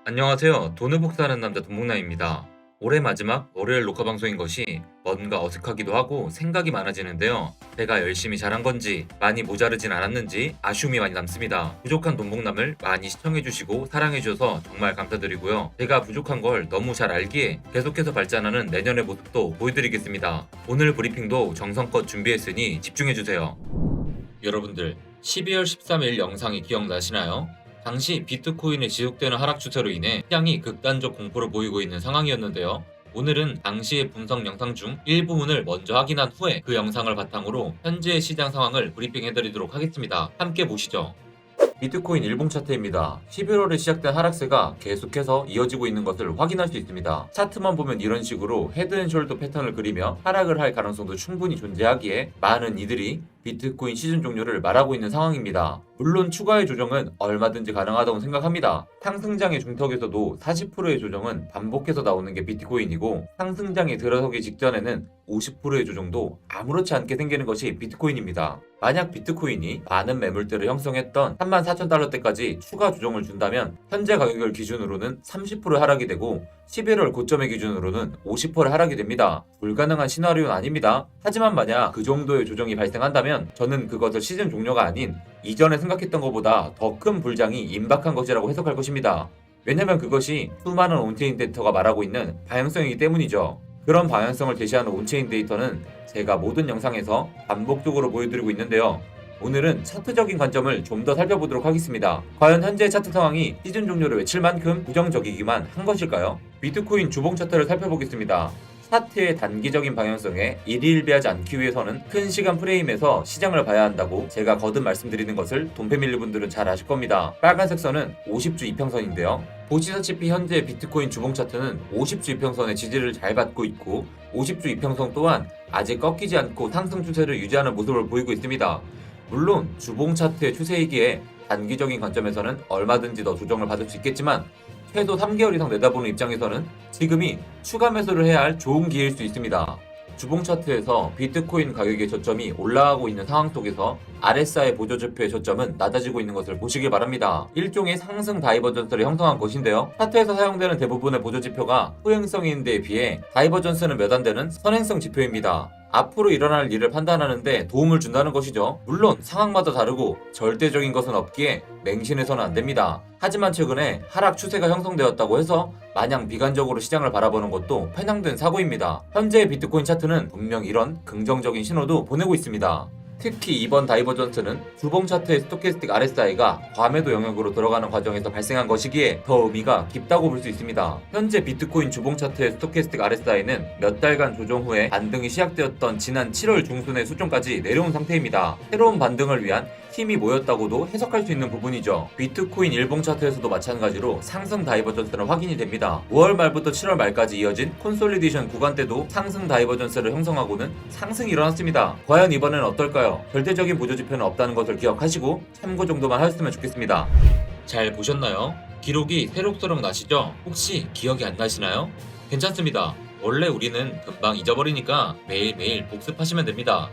안녕하세요. 돈을 복사하는 남자 돈복남입니다. 올해 마지막 월요일 녹화 방송인 것이 뭔가 어색하기도 하고 생각이 많아지는데요. 제가 열심히 잘한 건지 많이 모자르진 않았는지 아쉬움이 많이 남습니다. 부족한 돈복남을 많이 시청해주시고 사랑해주셔서 정말 감사드리고요. 제가 부족한 걸 너무 잘 알기에 계속해서 발전하는 내년의 모습도 보여드리겠습니다. 오늘 브리핑도 정성껏 준비했으니 집중해주세요. 여러분들 12월 13일 영상이 기억나시나요? 당시 비트코인의 지속되는 하락 추세로 인해 시장이 극단적 공포를 보이고 있는 상황이었는데요. 오늘은 당시의 분석 영상 중 일부분을 먼저 확인한 후에 그 영상을 바탕으로 현재의 시장 상황을 브리핑해드리도록 하겠습니다. 함께 보시죠. 비트코인 일봉 차트입니다. 11월에 시작된 하락세가 계속해서 이어지고 있는 것을 확인할 수 있습니다. 차트만 보면 이런 식으로 헤드앤숄더 패턴을 그리며 하락을 할 가능성도 충분히 존재하기에 많은 이들이 비트코인 시즌 종료를 말하고 있는 상황입니다. 물론 추가의 조정은 얼마든지 가능하다고 생각합니다. 상승장의 중턱에서도 40%의 조정은 반복해서 나오는 게 비트코인이고 상승장에 들어서기 직전에는 50%의 조정도 아무렇지 않게 생기는 것이 비트코인입니다. 만약 비트코인이 많은 매물대를 형성했던 34,000달러대까지 추가 조정을 준다면 현재 가격을 기준으로는 30% 하락이 되고 11월 고점의 기준으로는 50% 하락이 됩니다. 불가능한 시나리오는 아닙니다. 하지만 만약 그 정도의 조정이 발생한다면 저는 그것을 시즌 종료가 아닌 이전에 생각했던 것보다 더 큰 불장이 임박한 것이라고 해석할 것입니다. 왜냐면 그것이 수많은 온체인 데이터가 말하고 있는 방향성이기 때문이죠. 그런 방향성을 제시하는 온체인 데이터는 제가 모든 영상에서 반복적으로 보여드리고 있는데요. 오늘은 차트적인 관점을 좀 더 살펴보도록 하겠습니다. 과연 현재 차트 상황이 시즌 종료를 외칠 만큼 부정적이기만 한 것일까요? 비트코인 주봉 차트를 살펴보겠습니다. 차트의 단기적인 방향성에 일희일비하지 않기 위해서는 큰 시간 프레임에서 시장을 봐야 한다고 제가 거듭 말씀드리는 것을 돈패밀리 분들은 잘 아실 겁니다. 빨간색 선은 50주 이평선인데요. 보시다시피 현재 비트코인 주봉 차트는 50주 이평선의 지지를 잘 받고 있고 50주 이평선 또한 아직 꺾이지 않고 상승 추세를 유지하는 모습을 보이고 있습니다. 물론 주봉 차트의 추세이기에 단기적인 관점에서는 얼마든지 더 조정을 받을 수 있겠지만 최소 3개월 이상 내다보는 입장에서는 지금이 추가 매수를 해야 할 좋은 기회일 수 있습니다. 주봉 차트에서 비트코인 가격의 저점이 올라가고 있는 상황 속에서 RSI 보조지표의 저점은 낮아지고 있는 것을 보시길 바랍니다. 일종의 상승 다이버전스를 형성한 것인데요. 차트에서 사용되는 대부분의 보조지표가 후행성인 데에 비해 다이버전스는 몇 안 되는 선행성 지표입니다. 앞으로 일어날 일을 판단하는데 도움을 준다는 것이죠. 물론 상황마다 다르고 절대적인 것은 없기에 맹신해서는 안 됩니다. 하지만 최근에 하락 추세가 형성되었다고 해서 마냥 비관적으로 시장을 바라보는 것도 편향된 사고입니다. 현재의 비트코인 차트는 분명 이런 긍정적인 신호도 보내고 있습니다. 특히 이번 다이버전스는 주봉 차트의 스토캐스틱 RSI가 과매도 영역으로 들어가는 과정에서 발생한 것이기에 더 의미가 깊다고 볼 수 있습니다. 현재 비트코인 주봉 차트의 스토캐스틱 RSI는 몇 달간 조정 후에 반등이 시작되었던 지난 7월 중순의 수준까지 내려온 상태입니다. 새로운 반등을 위한 힘이 모였다고도 해석할 수 있는 부분이죠. 비트코인 일봉 차트에서도 마찬가지로 상승 다이버전스는 확인이 됩니다. 5월 말부터 7월 말까지 이어진 콘솔리데이션 구간 때도 상승 다이버전스를 형성하고는 상승이 일어났습니다. 과연 이번에는 어떨까요? 절대적인 보조지표는 없다는 것을 기억하시고 참고 정도만 하셨으면 좋겠습니다. 잘 보셨나요? 기록이 새록새록 나시죠? 혹시 기억이 안 나시나요? 괜찮습니다. 원래 우리는 금방 잊어버리니까 매일매일 복습하시면 됩니다.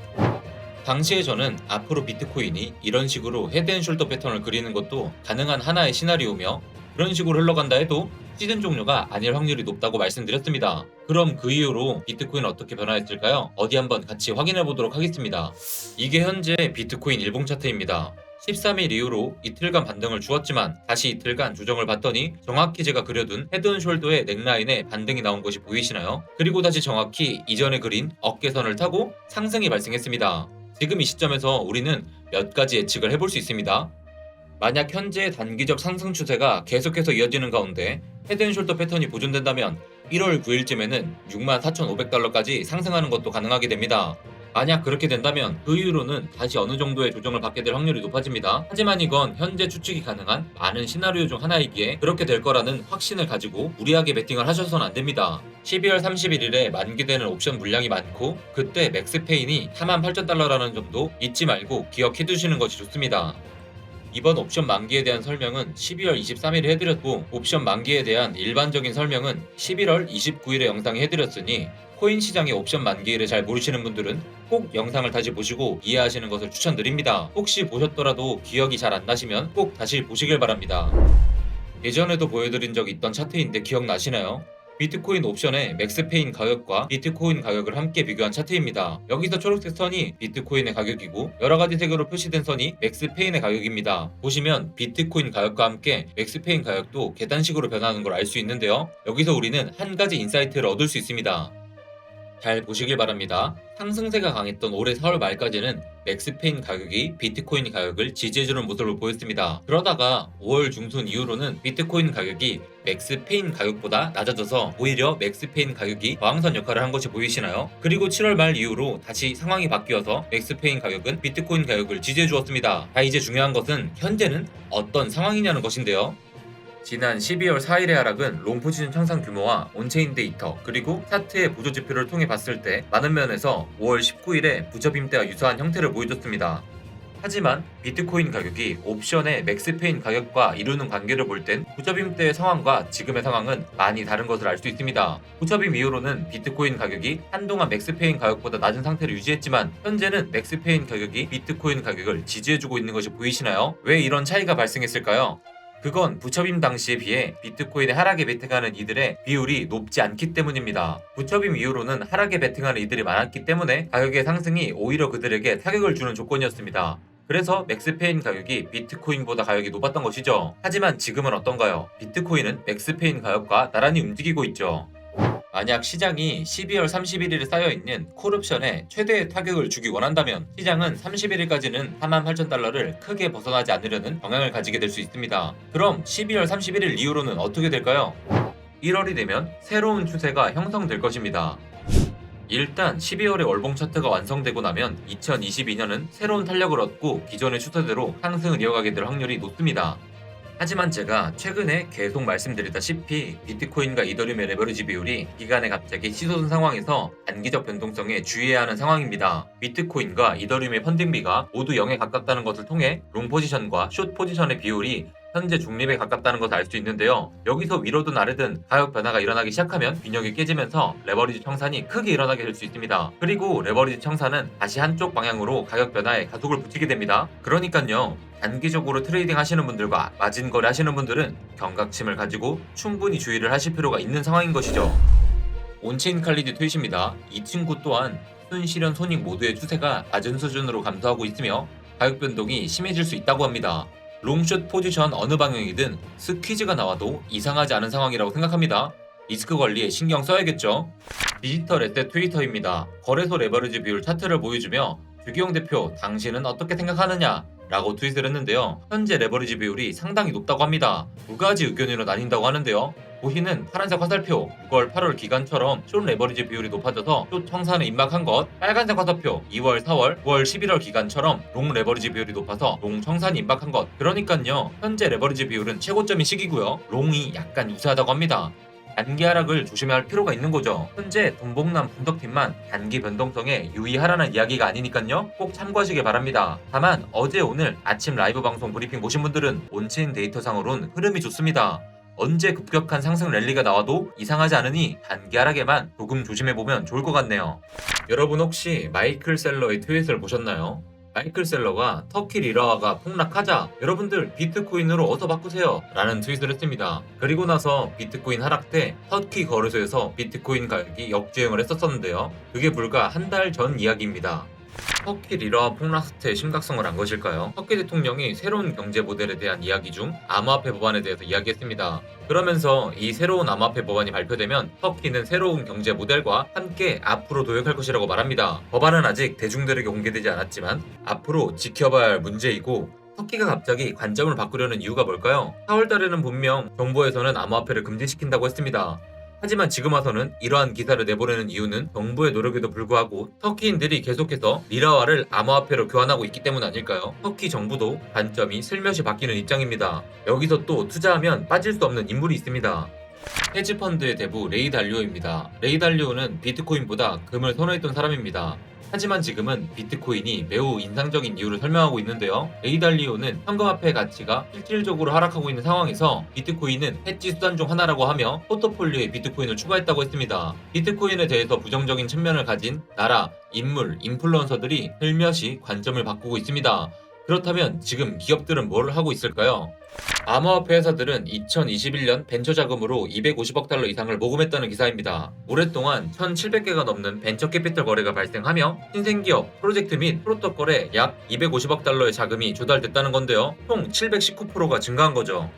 당시에 저는 앞으로 비트코인이 이런 식으로 헤드앤숄더 패턴을 그리는 것도 가능한 하나의 시나리오며 그런 식으로 흘러간다 해도 시즌 종료가 아닐 확률이 높다고 말씀드렸습니다. 그럼 그 이후로 비트코인은 어떻게 변화했을까요? 어디 한번 같이 확인해 보도록 하겠습니다. 이게 현재 비트코인 일봉 차트입니다. 13일 이후로 이틀간 반등을 주었지만 다시 이틀간 조정을 받더니 정확히 제가 그려둔 헤드앤숄더의 넥라인에 반등이 나온 것이 보이시나요? 그리고 다시 정확히 이전에 그린 어깨선을 타고 상승이 발생했습니다. 지금 이 시점에서 우리는 몇 가지 예측을 해볼 수 있습니다. 만약 현재의 단기적 상승 추세가 계속해서 이어지는 가운데 헤드앤숄더 패턴이 보존된다면 1월 9일쯤에는 64,500달러까지 상승하는 것도 가능하게 됩니다. 만약 그렇게 된다면 그 이후로는 다시 어느 정도의 조정을 받게 될 확률이 높아집니다. 하지만 이건 현재 추측이 가능한 많은 시나리오 중 하나이기에 그렇게 될 거라는 확신을 가지고 무리하게 베팅을 하셔서는 안 됩니다. 12월 31일에 만기되는 옵션 물량이 많고 그때 맥스페인이 48,000달러라는 점도 잊지 말고 기억해 두시는 것이 좋습니다. 이번 옵션 만기에 대한 설명은 12월 23일에 해드렸고 옵션 만기에 대한 일반적인 설명은 11월 29일에 영상에 해드렸으니 코인 시장의 옵션 만기일을 잘 모르시는 분들은 꼭 영상을 다시 보시고 이해하시는 것을 추천드립니다. 혹시 보셨더라도 기억이 잘 안 나시면 꼭 다시 보시길 바랍니다. 예전에도 보여드린 적이 있던 차트인데 기억나시나요? 비트코인 옵션의 맥스페인 가격과 비트코인 가격을 함께 비교한 차트입니다. 여기서 초록색 선이 비트코인의 가격이고 여러가지 색으로 표시된 선이 맥스페인의 가격입니다. 보시면 비트코인 가격과 함께 맥스페인 가격도 계단식으로 변하는 걸 알 수 있는데요. 여기서 우리는 한 가지 인사이트를 얻을 수 있습니다. 잘 보시길 바랍니다. 상승세가 강했던 올해 4월 말까지는 맥스페인 가격이 비트코인 가격을 지지해주는 모습을 보였습니다. 그러다가 5월 중순 이후로는 비트코인 가격이 맥스페인 가격보다 낮아져서 오히려 맥스페인 가격이 저항선 역할을 한 것이 보이시나요? 그리고 7월 말 이후로 다시 상황이 바뀌어서 맥스페인 가격은 비트코인 가격을 지지해 주었습니다. 자, 이제 중요한 것은 현재는 어떤 상황이냐는 것인데요. 지난 12월 4일의 하락은 롱포지션 청산 규모와 온체인 데이터 그리고 차트의 보조 지표를 통해 봤을 때 많은 면에서 5월 19일의 부처빔 때와 유사한 형태를 보여줬습니다. 하지만 비트코인 가격이 옵션의 맥스페인 가격과 이루는 관계를 볼 땐 부처빔 때의 상황과 지금의 상황은 많이 다른 것을 알 수 있습니다. 부처빔 이후로는 비트코인 가격이 한동안 맥스페인 가격보다 낮은 상태를 유지했지만 현재는 맥스페인 가격이 비트코인 가격을 지지해주고 있는 것이 보이시나요? 왜 이런 차이가 발생했을까요? 그건 부처빔 당시에 비해 비트코인의 하락에 베팅하는 이들의 비율이 높지 않기 때문입니다. 부처빔 이후로는 하락에 베팅하는 이들이 많았기 때문에 가격의 상승이 오히려 그들에게 타격을 주는 조건이었습니다. 그래서 맥스페인 가격이 비트코인보다 가격이 높았던 것이죠. 하지만 지금은 어떤가요? 비트코인은 맥스페인 가격과 나란히 움직이고 있죠. 만약 시장이 12월 31일에 쌓여있는 콜옵션에 최대의 타격을 주기 원한다면 시장은 31일까지는 48,000달러를 크게 벗어나지 않으려는 경향을 가지게 될 수 있습니다. 그럼 12월 31일 이후로는 어떻게 될까요? 1월이 되면 새로운 추세가 형성될 것입니다. 일단 12월에 월봉 차트가 완성되고 나면 2022년은 새로운 탄력을 얻고 기존의 추세대로 상승을 이어가게 될 확률이 높습니다. 하지만 제가 최근에 계속 말씀드렸다시피 비트코인과 이더리움의 레버리지 비율이 기간에 갑자기 치솟은 상황에서 단기적 변동성에 주의해야 하는 상황입니다. 비트코인과 이더리움의 펀딩비가 모두 0에 가깝다는 것을 통해 롱 포지션과 숏 포지션의 비율이 현재 중립에 가깝다는 것을 알 수 있는데요. 여기서 위로든 아래든 가격 변화가 일어나기 시작하면 균형이 깨지면서 레버리지 청산이 크게 일어나게 될 수 있습니다. 그리고 레버리지 청산은 다시 한쪽 방향으로 가격 변화에 가속을 붙이게 됩니다. 그러니까요. 단기적으로 트레이딩 하시는 분들과 마진 거래 하시는 분들은 경각심을 가지고 충분히 주의를 하실 필요가 있는 상황인 것이죠. 온체인 칼리디 트윗입니다. 이 친구 또한 순실현 손익 모두의 추세가 낮은 수준으로 감소하고 있으며 가격 변동이 심해질 수 있다고 합니다. 롱숏 포지션 어느 방향이든 스퀴즈가 나와도 이상하지 않은 상황이라고 생각합니다. 리스크 관리에 신경 써야겠죠. 디지털 에셋 트위터입니다. 거래소 레버리지 비율 차트를 보여주며 주기용 대표 당신은 어떻게 생각하느냐? 라고 트윗을 했는데요. 현재 레버리지 비율이 상당히 높다고 합니다. 두 가지 의견으로 나뉜다고 하는데요. 보시는 파란색 화살표 6월 8월 기간처럼 숏 레버리지 비율이 높아져서 숏 청산에 임박한 것, 빨간색 화살표 2월 4월 9월 11월 기간처럼 롱 레버리지 비율이 높아서 롱 청산이 임박한 것. 그러니까요 현재 레버리지 비율은 최고점인 시기고요. 롱이 약간 유사하다고 합니다. 단기 하락을 조심해야 할 필요가 있는 거죠. 현재 돈복남 분석팀만 단기 변동성에 유의하라는 이야기가 아니니까요. 꼭 참고하시길 바랍니다. 다만 어제 오늘 아침 라이브 방송 브리핑 보신 분들은 온체인 데이터상으로는 흐름이 좋습니다. 언제 급격한 상승 랠리가 나와도 이상하지 않으니 단기 하락에만 조금 조심해보면 좋을 것 같네요. 여러분 혹시 마이클 셀러의 트윗을 보셨나요? 마이클 셀러가 터키 리라화가 폭락하자 여러분들 비트코인으로 어서 바꾸세요 라는 트윗을 했습니다. 그리고 나서 비트코인 하락 때 터키 거래소에서 비트코인 가격이 역주행을 했었는데요. 그게 불과 한 달 전 이야기입니다. 터키 리라화 폭락 사태의 심각성을 안 것일까요? 터키 대통령이 새로운 경제 모델에 대한 이야기 중 암호화폐 법안에 대해서 이야기했습니다. 그러면서 이 새로운 암호화폐 법안이 발표되면 터키는 새로운 경제 모델과 함께 앞으로 도약할 것이라고 말합니다. 법안은 아직 대중들에게 공개되지 않았지만 앞으로 지켜봐야 할 문제이고 터키가 갑자기 관점을 바꾸려는 이유가 뭘까요? 4월달에는 분명 정부에서는 암호화폐를 금지시킨다고 했습니다. 하지만 지금 와서는 이러한 기사를 내보내는 이유는 정부의 노력에도 불구하고 터키인들이 계속해서 리라화를 암호화폐로 교환하고 있기 때문 아닐까요? 터키 정부도 관점이 슬며시 바뀌는 입장입니다. 여기서 또 투자하면 빠질 수 없는 인물이 있습니다. 헤지펀드의 대부 레이 달리오입니다. 레이 달리오는 비트코인보다 금을 선호했던 사람입니다. 하지만 지금은 비트코인이 매우 인상적인 이유를 설명하고 있는데요. 레이 달리오는 현금화폐 가치가 실질적으로 하락하고 있는 상황에서 비트코인은 해지 수단 중 하나라고 하며 포트폴리오에 비트코인을 추가했다고 했습니다. 비트코인에 대해서 부정적인 측면을 가진 나라, 인물, 인플루언서들이 슬며시 관점을 바꾸고 있습니다. 그렇다면 지금 기업들은 뭘 하고 있을까요? 암호화폐 회사들은 2021년 벤처 자금으로 250억 달러 이상을 모금했다는 기사입니다. 올해 동안 1,700개가 넘는 벤처 캐피털 거래가 발생하며 신생기업, 프로젝트 및 프로토콜에 약 250억 달러의 자금이 조달됐다는 건데요. 총 719%가 증가한 거죠.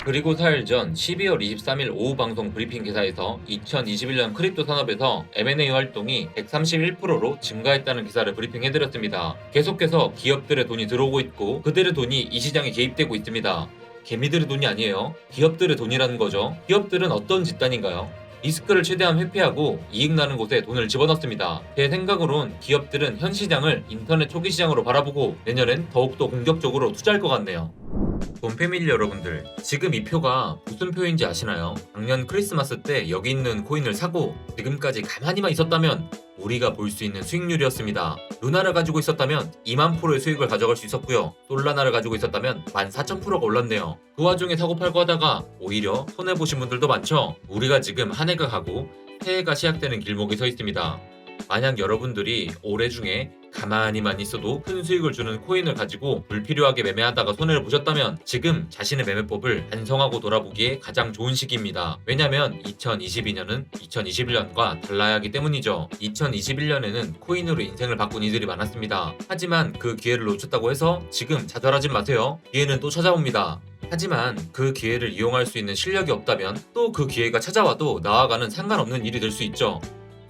그리고 4일 전 12월 23일 오후 방송 브리핑 기사에서 2021년 크립토 산업에서 M&A 활동이 131%로 증가했다는 기사를 브리핑해드렸습니다. 계속해서 기업들의 돈이 들어오고 있고 그들의 돈이 이 시장에 개입되고 있습니다. 개미들의 돈이 아니에요. 기업들의 돈이라는 거죠. 기업들은 어떤 집단인가요? 리스크를 최대한 회피하고 이익 나는 곳에 돈을 집어넣습니다. 제 생각으론 기업들은 현 시장을 인터넷 초기 시장으로 바라보고 내년엔 더욱더 공격적으로 투자할 것 같네요. 돈 패밀리 여러분들, 지금 이 표가 무슨 표인지 아시나요? 작년 크리스마스 때 여기 있는 코인을 사고 지금까지 가만히만 있었다면 우리가 볼 수 있는 수익률이었습니다. 루나를 가지고 있었다면 2만 프로의 수익을 가져갈 수 있었고요. 솔라나를 가지고 있었다면 14,000%가 올랐네요. 그 와중에 사고 팔고 하다가 오히려 손해보신 분들도 많죠? 우리가 지금 한 해가 가고 새해가 시작되는 길목에 서 있습니다. 만약 여러분들이 올해 중에 가만히만 있어도 큰 수익을 주는 코인을 가지고 불필요하게 매매하다가 손해를 보셨다면 지금 자신의 매매법을 반성하고 돌아보기에 가장 좋은 시기입니다. 왜냐면 2022년은 2021년과 달라야 하기 때문이죠. 2021년에는 코인으로 인생을 바꾼 이들이 많았습니다. 하지만 그 기회를 놓쳤다고 해서 지금 좌절하지 마세요. 기회는 또 찾아옵니다. 하지만 그 기회를 이용할 수 있는 실력이 없다면 또 그 기회가 찾아와도 나와가는 상관없는 일이 될 수 있죠.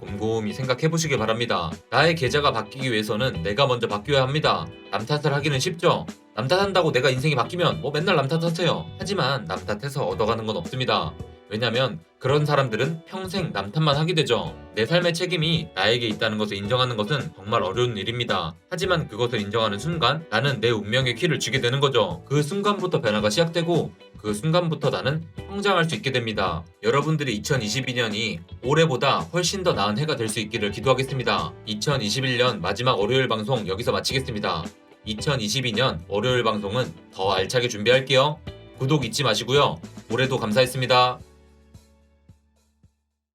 곰곰이 생각해보시길 바랍니다. 나의 계좌가 바뀌기 위해서는 내가 먼저 바뀌어야 합니다. 남 탓을 하기는 쉽죠. 남 탓한다고 내가 인생이 바뀌면 맨날 남 탓하세요. 하지만 남 탓해서 얻어가는 건 없습니다. 왜냐면 그런 사람들은 평생 남 탓만 하게 되죠. 내 삶의 책임이 나에게 있다는 것을 인정하는 것은 정말 어려운 일입니다. 하지만 그것을 인정하는 순간 나는 내 운명의 키를 쥐게 되는 거죠. 그 순간부터 변화가 시작되고 그 순간부터 나는 성장할 수 있게 됩니다. 여러분들이 2022년이 올해보다 훨씬 더 나은 해가 될 수 있기를 기도하겠습니다. 2021년 마지막 월요일 방송 여기서 마치겠습니다. 2022년 월요일 방송은 더 알차게 준비할게요. 구독 잊지 마시고요. 올해도 감사했습니다.